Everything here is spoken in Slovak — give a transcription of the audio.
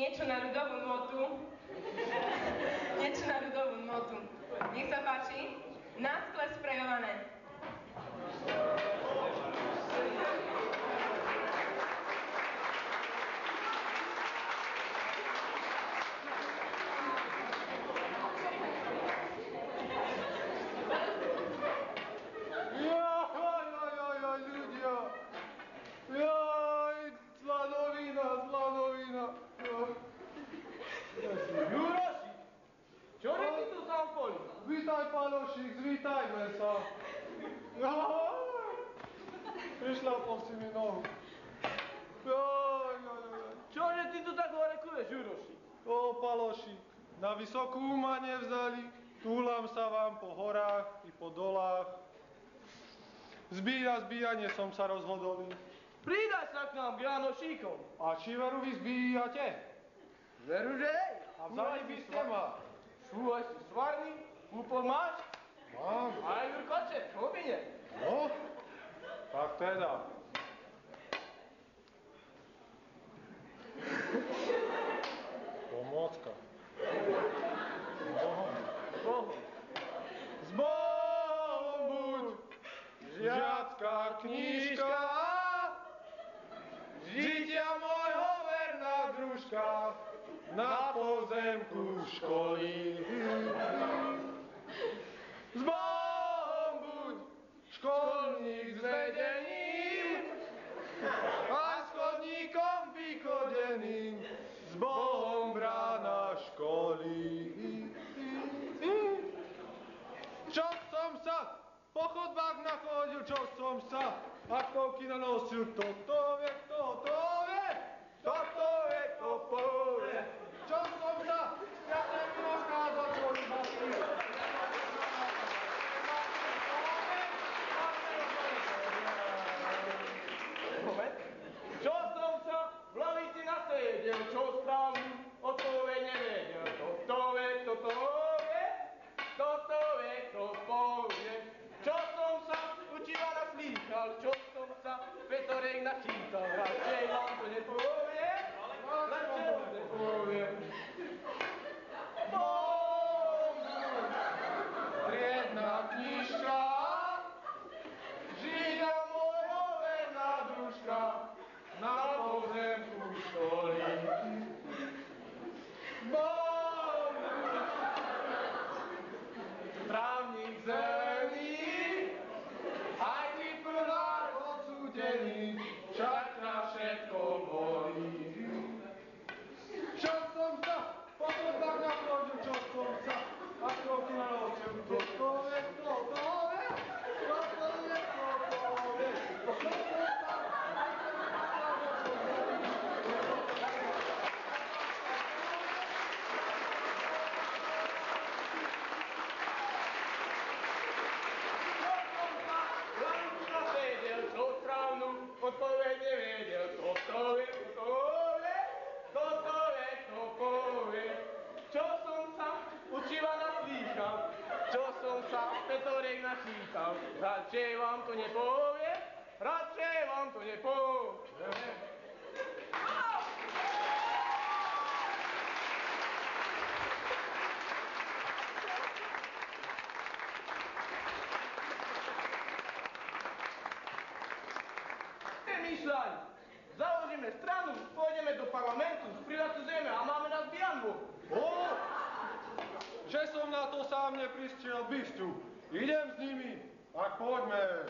niečo na ľudovú notu. Niečo na ľudovú notu. Nech sa páči. Na skle sprejované. Ľudia. Jaj, zlá novina. Jurošik, čo je ty tu sám poli? Vítaj, Palošik, zvítajme sa. Prišľapol si mi nohu. Jaj. Čo je ty tu tak hore kuješ, Jurošik? O, Palošik, na vysokú ma nevzali, túlam sa vám po horách i po dolách. Zbíjanie som sa rozhodol. Pridaj sa k nám, k Janošíkom. A či veru vy zbíjate? Veru, že? A vzali by ste ma? Súhaj si svarný, úpor máš? Mám. Aj Jurkoče, čo by nie? No, tak teda. Pomôcka. Bohom. S Bohom buď, žiacka knížka, žitia môjho verná družka, na pozemku školy. S Bohom buď, školník s vedením a s chodníkom vychodeným, s Bohom brána školy. Čo som sa po chodbách nachodil, čo som sa akovky nanosil, toto vie, kto povie. Čo som sa, ja neviem rozkázal, čo iba si. Čo som sa v lavici nasedel, čo správnu odpoveď nevedel. Toto vie, kto povie. Čo som sa učila naslýchal, čo som sa Petorek načítal. Radšej vám to nepovie, Triedna knižka, židia môjho verná družka, na pozemku školy. Trávnik zelený, aj ty plnár odsúdený, však ťa všetko bolí. Čo som sa po chodbách nachodil, čo som sa ako ty nanosil, kto vie. Odpoveď nevedel, kto vie, kto povie. Čo som sa učiva naslýchal, čo som sa Petorek načítal. Radšej vám to nepovie. Myšľaň, založíme stranu, pôjdeme do parlamentu, sprivatizujeme a máme nás bianbu. Že som na to sám nepristiel bysťu. Idem s nimi, tak poďme.